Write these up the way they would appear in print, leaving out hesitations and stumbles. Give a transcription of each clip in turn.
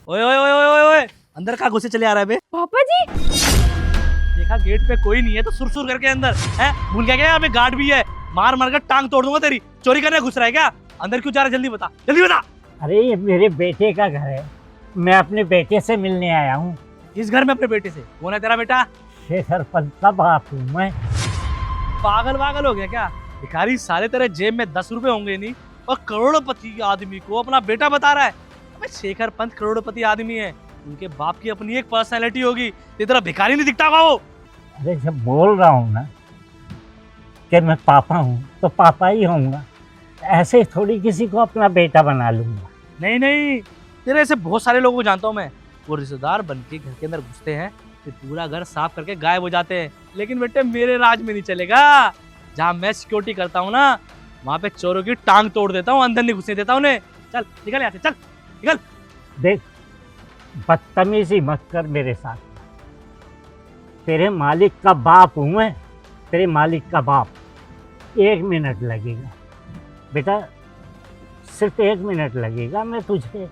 ओए ओए ओए ओए ओए, अंदर कहाँ घुसे चले आ रहा है बे? पापा जी देखा गेट पे कोई नहीं है तो सुरसुर करके अंदर है। भूल गया क्या यहाँ पे गार्ड भी है? मार मार कर टांग तोड़ दूंगा तेरी। चोरी करने घुस रहा है क्या? अंदर क्यों जा रहा है? जल्दी बता, जल्दी बता। अरे ये मेरे बेटे का घर है, मैं अपने बेटे से मिलने आया हूँ। इस घर में अपने बेटे से? कौन है तेरा बेटा? शेखर पंत का बाप हूँ मैं। पागल वागल हो गया क्या? भिखारी साले, तेरे जेब में 10 रुपए होंगे नहीं और करोड़पति आदमी को अपना बेटा बता रहा है। अबे शेखर पंत करोड़पति आदमी है, उनके बाप की अपनी एक पर्सनैलिटी होगी। तेरा भिखारी नहीं दिखता होगा वो। अरे जब बोल रहा हूँ ना कि मैं पापा हूँ तो पापा ही होऊंगा, ऐसे थोड़ी किसी को अपना बेटा बना लूंगा। नहीं नहीं, तेरे ऐसे बहुत सारे लोगों को जानता हूँ मैं। वो रिश्तेदार बन के घर के अंदर घुसते हैं फिर पूरा घर साफ करके गायब हो जाते हैं। लेकिन बेटे मेरे राज में नहीं चलेगा। जहाँ मैं सिक्योरिटी करता हूँ ना, वहाँ पे चोरों की टांग तोड़ देता हूँ, अंदर नहीं घुसने देता उन्हें। चल निकल यहाँ से, चल निकल। देख, बदतमीजी मत कर मेरे साथ। तेरे मालिक का बाप हूँ मैं, तेरे मालिक का बाप। 1 मिनट लगेगा बेटा, सिर्फ 1 मिनट लगेगा, मैं तुझे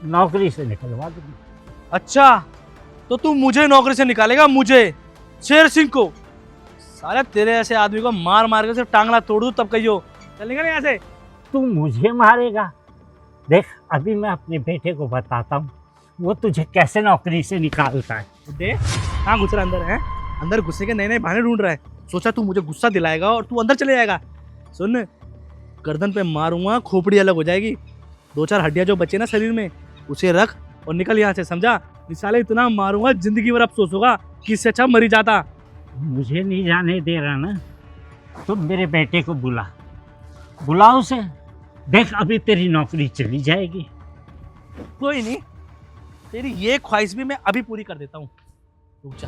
नौकरी से निकलवा दूंगा। अच्छा, तो तू मुझे नौकरी से निकालेगा? मुझे, शेर सिंह को? साले तेरे ऐसे आदमी को मार मार के सिर्फ टांगला तोड़ दूं तब कहियो। चल निकल यहाँ से। तू मुझे मारेगा? देख, अभी मैं अपने बेटे को बताता हूँ वो तुझे कैसे नौकरी से निकालता है। दे कहाँ घुस रहा अंदर है? अंदर घुसने के नए नए बहाने ढूंढ रहा है। सोचा तू मुझे गुस्सा दिलाएगा और तू अंदर चले जाएगा। सुन, गर्दन पे मारूंगा, खोपड़ी अलग हो जाएगी। 2-4 हड्डियां जो बचे ना शरीर में, उसे रख और निकल यहाँ से, समझा? साले इतना मारूंगा जिंदगी भर अफसोस होगा कि इससे अच्छा मरी जाता। मुझे नहीं जाने दे रहा ना, तो मेरे बेटे को बुला उसे। देख, अभी तेरी नौकरी चली जाएगी। कोई नहीं, तेरी ये ख्वाहिश भी मैं अभी पूरी कर देता हूँ। रुक जा।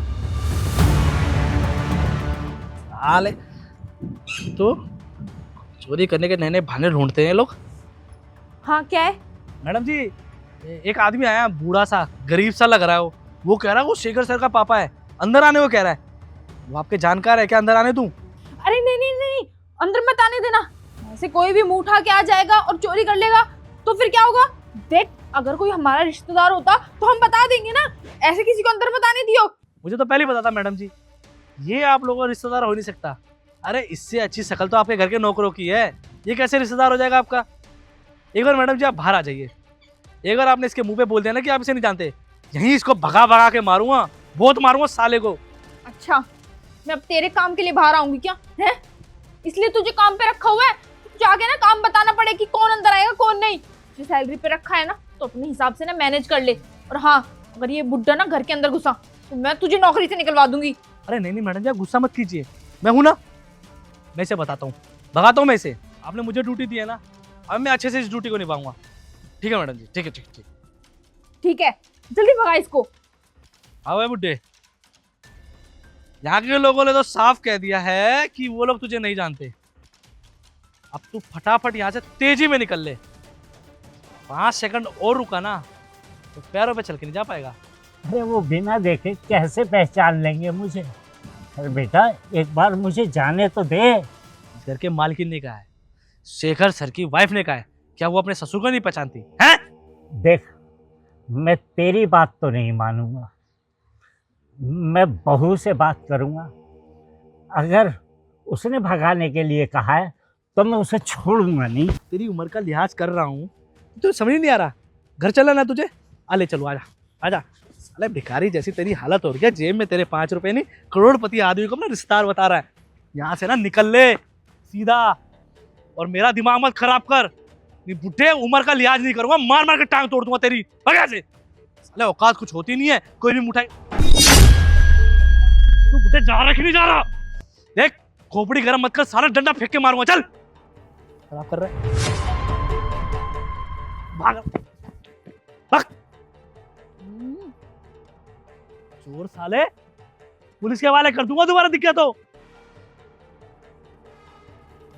साले तो चोरी करने के नए नए बहाने ढूंढते हैं लोग। हाँ क्या है? मैडम जी, एक आदमी आया, बूढ़ा सा, गरीब सा लग रहा है। वो कह रहा है वो शेखर सर का पापा है, अंदर आने को कह रहा है। वो आपके जानकार है क्या? अंदर आने दूं? अरे नहीं नहीं नहीं, अंदर मत आने देना। ऐसे कोई भी मुंह उठा के आ जाएगा और चोरी कर लेगा तो फिर क्या होगा? देख, अगर कोई हमारा रिश्तेदार होता तो हम बता देंगे ना। ऐसे किसी को अंदर मत आने दियो। मुझे तो पहले ही पता था मैडम जी, ये आप लोगों का रिश्तेदार हो नहीं सकता। अरे इससे अच्छी शक्ल तो आपके घर के नौकरों की है, ये कैसे रिश्तेदार हो जाएगा आपका? एक बार मैडम जी आप बाहर आ जाइए। एक बार आपने इसके मुंह पे बोल दिया ना कि आप इसे नहीं जानते, यहीं इसको भगा भगा के मारूंगा, बहुत मारूंगा साले को। अच्छा, मैं अब तेरे काम के लिए बाहर आऊंगी क्या? है इसलिए तुझे काम पे रखा हुआ है? तुझे आगे ना काम बताना पड़े कि कौन अंदर आएगा कौन नहीं। तुझे सैलरी पे रखा है ना, तो अपने हिसाब से ना मैनेज कर ले। और हाँ, अगर ये बुड्ढा ना घर के अंदर घुसा तो मैं तुझे नौकरी से निकलवा दूंगी। अरे नहीं नहीं मैडम जी, आप गुस्सा मत कीजिए, मैं हूं ना, मैं इसे बताता हूँ, भगाता हूँ मैं इसे। आपने मुझे ड्यूटी दी है ना, अब मैं अच्छे से इस ड्यूटी को निभाऊंगा। ठीक है मैडम जी, ठीक है ठीक ठीक। ठीक है, जल्दी भगा इसको। आओ है बुड्ढे, यहाँ के लोगों ने तो साफ कह दिया है कि वो लोग तुझे नहीं जानते। अब तू फटाफट यहाँ से तेजी में निकल ले। 5 सेकंड और रुका ना तो पैरों पे चल के नहीं जा पाएगा। अरे वो बिना देखे कैसे पहचान लेंगे मुझे? अरे बेटा, एक बार मुझे जाने तो दे। इस घर के मालकिन ने कहा है, शेखर सर की वाइफ ने कहा है, क्या वो अपने ससुर को नहीं पहचानती है? देख, मैं तेरी बात तो नहीं मानूंगा, मैं बहू से बात करूंगा। अगर उसने भगाने के लिए कहा है तो मैं उसे छोड़ूंगा नहीं। तेरी उम्र का लिहाज कर रहा हूँ, तो समझ नहीं आ रहा? घर चला ना तुझे? ले चलो, आजा आजा। साले भिखारी जैसी तेरी हालत हो रही है, जेब में तेरे 5 रुपए नहीं, करोड़पति आदमी को अपना रिश्तेदार बता रहा है। यहाँ से ना निकल ले सीधा, और मेरा दिमाग मत खराब कर। बुढ़े उम्र का लिहाज नहीं करूंगा, मार मार के टांग तोड़ दूंगा तेरी। भगा से साले, औकात कुछ होती नहीं है, कोई भी मुठाई। तू बुढ़े जा रहा कि नहीं जा रहा? देख, खोपड़ी गरम मत कर, सारा डंडा फेंक के मारूंगा। चल, खराब कर रहा है, भाग भाग। चोर साले, पुलिस के हवाले कर दूंगा दोबारा दिक्कत हो।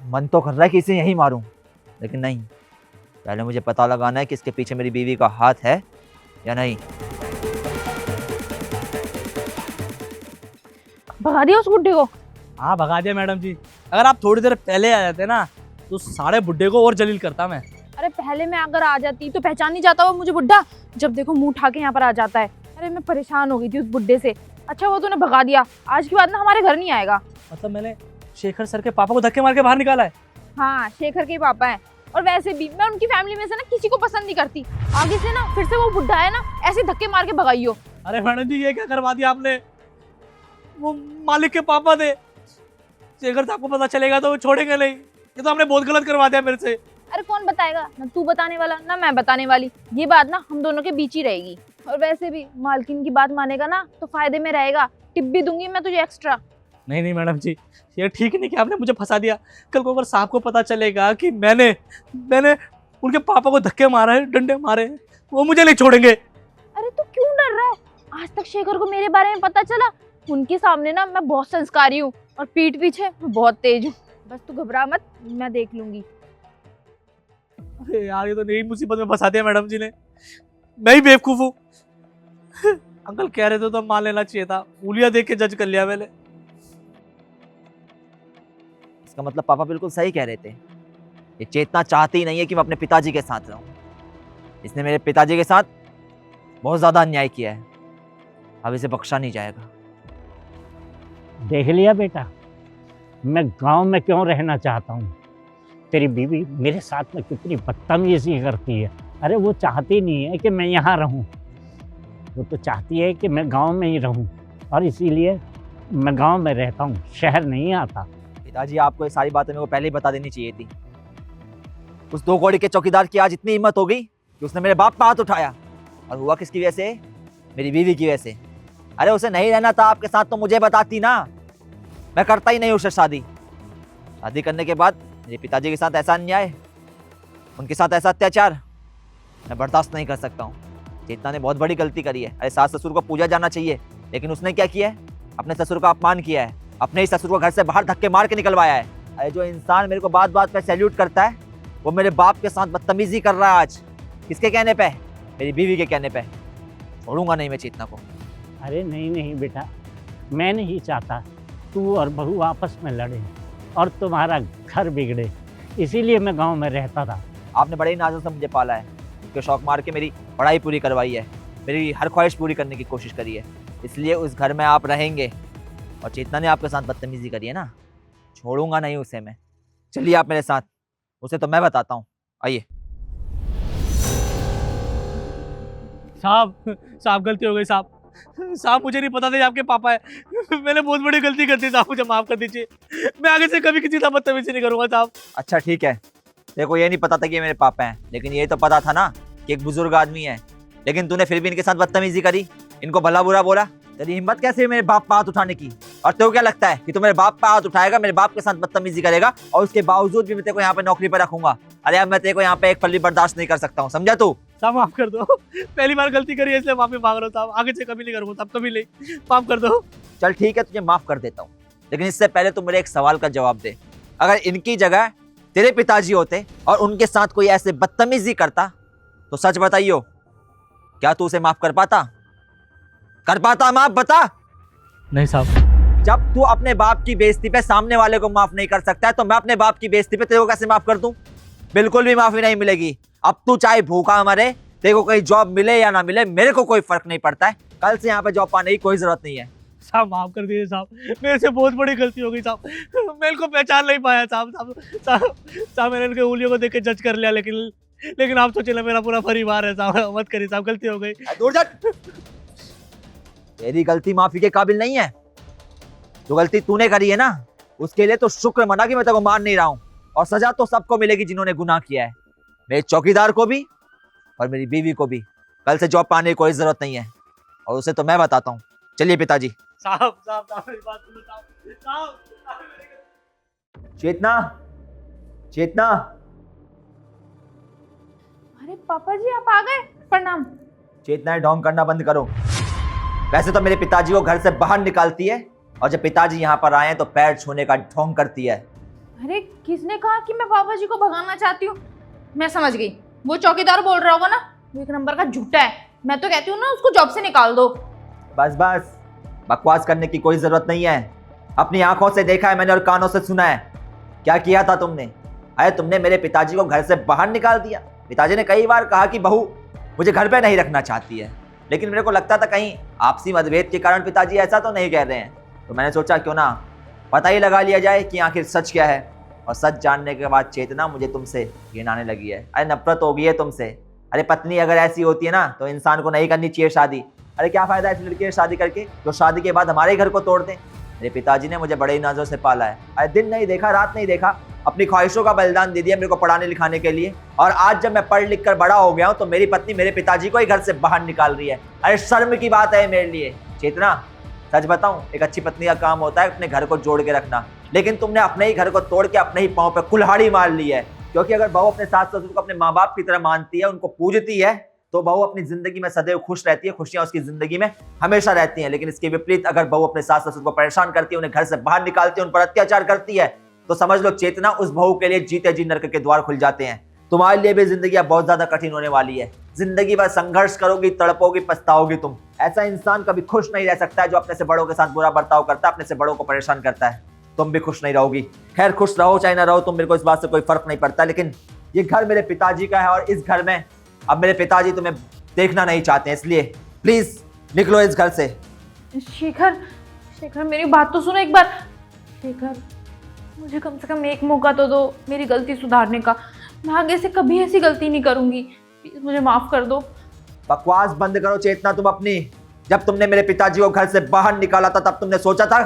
मन तो कर रहा है कि इसे यहीं मारूं, लेकिन नहीं, पहले मुझे पता लगाना है कि इसके पीछे मेरी बीवी का हाथ है या नहीं। भगा दिया उस बुड्ढे को? हाँ भगा दिया मैडम जी। अगर आप थोड़ी देर पहले आ जाते ना तो सारे बुड्ढे को और जलील करता मैं। अरे पहले मैं अगर आ जाती तो पहचान नहीं जाता वो मुझे बुड्ढा। जब देखो मुंह उठा के यहाँ पर आ जाता है। अरे मैं परेशान हो गई थी उस बुड्ढे से। अच्छा वो तूने भगा दिया, आज के बाद ना हमारे घर नहीं आएगा। मतलब मैंने शेखर सर के पापा को धक्के मार के बाहर निकाला है? हाँ शेखर के ही पापा है। और वैसे भी मैं उनकी फैमिली में से ना किसी को पसंद नहीं करती। आगे से ना फिर से वो बुड्ढा है ना ऐसे धक्के मार के भगाइयो। अरे मैडम जी ये क्या करवा दिया आपने? वो मालिक के पापा थे। शेखर साहब को पता चलेगा तो वो छोड़ेंगे नहीं। ये तो हमने बहुत गलत करवा दिया मेरे से। अरे कौन बताएगा, ना तू बताने वाला ना मैं बताने वाली। ये बात ना हम दोनों के बीच ही रहेगी। और वैसे भी मालकिन की बात मानेगा ना तो फायदे में रहेगा। टिप भी दूंगी मैं तुझे एक्स्ट्रा। नहीं नहीं मैडम जी, ये ठीक नहीं कि आपने मुझे फंसा दिया। कल को अगर साहब को पता चलेगा कि मैंने उनके पापा को धक्के मारा है, डंडे मारे हैं, वो मुझे नहीं छोड़ेंगे। अरे तू क्यों डर रहा है? आज तक शेखर को मेरे बारे में पता चला। उनके सामने ना मैं बहुत संस्कारी हूँ और पीठ पीछे मैं बहुत तेज हूँ। बस तू घबरा मत, मैं देख लूंगी। अरे यार ये तो नई मुसीबत में फंसा दिया मैडम जी ने। मैं ही बेवकूफ हूँ। अंकल कह रहे थे तो मान लेना चाहिए था। उंगलियां देख के जज कर लिया मैंने। इसका मतलब पापा बिल्कुल सही कह रहे थे। ये चेतना चाहती ही नहीं है कि मैं अपने पिताजी के साथ रहूं। इसने मेरे पिताजी के साथ बहुत ज्यादा अन्याय किया है। अब इसे बख्शा नहीं जाएगा। देख लिया बेटा, मैं गांव में क्यों रहना चाहता हूँ। तेरी बीवी मेरे साथ में कितनी बदतमीजी करती है। अरे वो चाहती नहीं है कि मैं यहाँ रहूँ, वो तो चाहती है कि मैं गांव में ही रहूँ। और इसीलिए मैं गांव में रहता हूँ, शहर नहीं आता। पिताजी आपको ये सारी बातें मेरे को पहले ही बता देनी चाहिए थी। उस 2 कौड़ी के चौकीदार की आज इतनी हिम्मत हो गई कि उसने मेरे बाप पर हाथ उठाया। और हुआ किसकी वजह से? मेरी बीवी की वजह से। अरे उसे नहीं रहना था आपके साथ तो मुझे बताती ना। मैं करता ही नहीं उससे शादी। शादी करने के बाद मेरे पिताजी के साथ ऐसा अन्याय, उनके साथ ऐसा अत्याचार मैं बर्दाश्त नहीं कर सकता हूँ। चेतना ने बहुत बड़ी गलती करी है। अरे सास ससुर को पूजा जाना चाहिए, लेकिन उसने क्या किया है? अपने ससुर का अपमान किया है। अपने ही ससुर को घर से बाहर धक्के मार के निकलवाया है। अरे जो इंसान मेरे को बात बात पे सैल्यूट करता है वो मेरे बाप के साथ बदतमीजी कर रहा है आज। किसके कहने पे? मेरी बीवी के कहने पे। छोड़ूंगा नहीं मैं चेतना को। अरे नहीं नहीं बेटा, मैं नहीं चाहता तू और बहू आपस में लड़े और तुम्हारा घर बिगड़े। इसीलिए मैं गांव में रहता था। आपने बड़े ही नाज़ों से मुझे पाला है। उसके शौक मार के मेरी पढ़ाई पूरी करवाई है, मेरी हर ख्वाहिश पूरी करने की कोशिश करी है। इसलिए उस घर में आप रहेंगे। और चेतना ने आपके साथ बदतमीजी करी है ना, छोड़ूंगा नहीं उसे मैं। चलिए आप मेरे साथ, उसे तो मैं बताता हूँ। आइए। साहब गलती हो गई साहब मुझे नहीं पता था ये आपके पापा है। मैंने बहुत बड़ी गलती कर दी साहब, मुझे माफ कर दीजिए। मैं आगे से कभी किसी से बदतमीजी नहीं करूंगा साहब। अच्छा ठीक है, तेरे को ये नहीं पता था कि ये मेरे पापा हैं, लेकिन ये तो पता था ना कि एक बुजुर्ग आदमी है। लेकिन तूने फिर भी इनके साथ बदतमीजी करी, इनको भला बुरा बोला। तेरी हिम्मत कैसे है मेरे बाप पर हाथ उठाने की? और तेरे को क्या लगता है कि तू मेरे बाप पर हाथ उठाएगा, मेरे बाप के साथ बदतमीजी करेगा और उसके बावजूद भी मैं तेरे को यहाँ पे नौकरी पर रखूंगा? अरे अब मैं तेरे को यहाँ पे एक पल भी बर्दाश्त नहीं कर सकता हूँ, समझा तू? साहब माफ कर दो, पहली बार गलती करी है इसलिए माफी मांग रहा हूँ साहब। आगे से कभी नहीं करूंगा साहब, कभी नहीं। माफ कर दो। चल ठीक है, तुझे माफ कर देता हूँ, लेकिन इससे पहले तू मेरे एक सवाल का जवाब दे। अगर इनकी जगह तेरे पिताजी होते और उनके साथ कोई ऐसे बदतमीजी करता तो सच बताइयो, क्या तू उसे माफ कर पाता? कर पाता माफ? बता। नहीं साहब। जब तू अपने बाप की बेइज्जती पे सामने वाले को माफ नहीं कर सकता है तो मैं अपने बाप की बेइज्जती पे तेरे को कैसे माफ कर दूं? बिल्कुल भी माफी नहीं मिलेगी। अब तू चाहे भूखा मरे, तेरे को कहीं जॉब मिले या ना मिले, मेरे को कोई फर्क नहीं पड़ता है। कल से यहाँ पे जॉब पाने की कोई जरूरत नहीं है। साहब माफ कर दीजिए साहब, मेरे से बहुत बड़ी गलती हो गई साहब। मैं इनको पहचान नहीं पाया साहब। मैंने इनके उंगलियों को देख के जज कर लिया, लेकिन आप सोचिए मेरा पूरा परिवार है साहब। मत करिए साहब, गलती हो गई। दूर जा। तेरी गलती माफी के काबिल नहीं है। जो गलती तूने करी है ना, उसके लिए तो शुक्र मना कि मैं तेरे को मार नहीं रहा हूं। और सजा तो सबको मिलेगी जिन्होंने गुनाह किया है, मेरे चौकीदार को भी और मेरी बीवी को भी। कल से जॉब पाने की कोई जरूरत नहीं है और उसे तो मैं बताता हूँ। चलिए पिताजी। साहब मेरी बात सुनो साहब। चेतना, चेतना। अरे पापा जी आप आ गए, प्रणाम। चेतना ढोंग करना बंद करो। वैसे तो मेरे पिताजी को घर से बाहर निकालती है और जब पिताजी यहाँ पर आए तो पैर छूने का ढोंग करती है। अरे किसने कहा कि मैं पापा जी को भगाना चाहती हूँ? मैं समझ गई, वो चौकीदार बोल रहा होगा ना, वो एक नंबर का झूठा है। मैं तो कहती हूँ ना उसको जॉब से निकाल दो। बस बस, बकवास करने की कोई जरूरत नहीं है। अपनी आंखों से देखा है मैंने और कानों से सुना है। क्या किया था तुमने? अरे तुमने मेरे पिताजी को घर से बाहर निकाल दिया। पिताजी ने कई बार कहा कि बहू मुझे घर पे नहीं रखना चाहती है, लेकिन मेरे को लगता था कहीं आपसी मतभेद के कारण पिताजी ऐसा तो नहीं कह रहे हैं। तो मैंने सोचा क्यों ना पता ही लगा लिया जाए कि आखिर सच क्या है। और सच जानने के बाद चेतना मुझे तुमसे घिन आने लगी है। अरे नफरत हो गई है तुमसे। अरे पत्नी अगर ऐसी होती है ना तो इंसान को नहीं करनी चाहिए शादी। अरे क्या फायदा ऐसी लड़की से शादी करके जो शादी के बाद हमारे घर को तोड़ दे। मेरे पिताजी ने मुझे बड़े ही नाजों से पाला है। अरे दिन नहीं देखा रात नहीं देखा, अपनी ख्वाहिशों का बलिदान दे दिया मेरे को पढ़ाने लिखाने के लिए। और आज जब मैं पढ़ लिख कर बड़ा हो गया हूँ तो मेरी पत्नी मेरे पिताजी को ही घर से बाहर निकाल रही है। अरे शर्म की बात है मेरे लिए। चेतना सच बताऊं, एक अच्छी पत्नी का काम होता है अपने घर को जोड़ के रखना, लेकिन तुमने अपने ही घर को तोड़ के अपने ही पांव पे कुल्हाड़ी मार ली है। क्योंकि अगर बहू अपने सास ससुर को अपने माँ बाप की तरह मानती है, उनको पूजती है, तो बहू अपनी जिंदगी में सदैव खुश रहती है, खुशियां उसकी जिंदगी में हमेशा रहती हैं। लेकिन इसके विपरीत अगर बहू अपने सास ससुर को परेशान करती है, उन्हें घर से बाहर निकालती है, उन पर अत्याचार करती है, तो समझ लो चेतना उस बहू के लिए जीते जी नरक के द्वार खुल जाते हैं। तुम्हारे लिए भी जिंदगी अब बहुत ज्यादा कठिन होने वाली है। जिंदगी भर संघर्ष करोगी, तड़पोगी, पछताओगी तुम। ऐसा इंसान कभी खुश नहीं रह सकता है जो अपने से बड़ों के साथ बुरा बर्ताव करता है, अपने से बड़ों को परेशान करता है। तुम भी खुश नहीं रहोगी। खैर खुश रहो चाहे ना रहो, तुम मेरे को इस बात से कोई फर्क नहीं पड़ता, लेकिन ये घर मेरे पिताजी का है और इस घर में अब मेरे पिताजी तुम्हें देखना नहीं चाहते हैं, इसलिए प्लीज निकलो इस घर से। शेखर, शेखर मेरी बात तो सुनो एक बार। शेखर मुझे कम से कम एक मौका तो दो मेरी गलती सुधारने का। मैं आगे से कभी ऐसी गलती नहीं करूंगी, प्लीज मुझे माफ कर दो। बकवास बंद करो चेतना तुम अपनी। जब तुमने मेरे पिताजी को घर से बाहर निकाला था तब तुमने सोचा था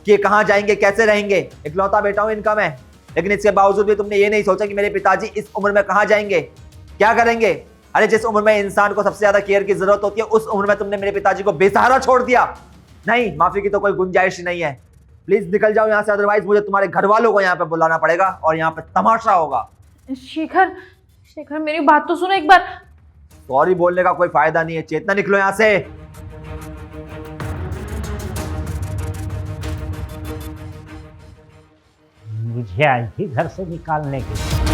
कि ये कहाँ जाएंगे, कैसे रहेंगे। इकलौता बेटा हूं इनका मैं, लेकिन इसके बावजूद भी तुमने ये नहीं सोचा कि मेरे पिताजी इस उम्र में कहाँ जाएंगे, क्या करेंगे। अरे जिस उम्र में इंसान को सबसे ज्यादा केयर की जरूरत होती है, उस उम्र में तुमने मेरे पिताजी को बेसहारा छोड़ दिया। नहीं, माफी की तो कोई गुंजाइश ही नहीं है। प्लीज निकल जाओ यहाँ से, अदरवाइज मुझे तुम्हारे घर वालों को यहाँ पे बुलाना पड़ेगा और यहाँ पे तमाशा होगा। शेखर, शेखर मेरी बात तो सुनो एक बार। सॉरी बोलने का कोई फायदा नहीं है। चेतना निकलो यहाँ से। मुझे आई थी घर से निकालने की।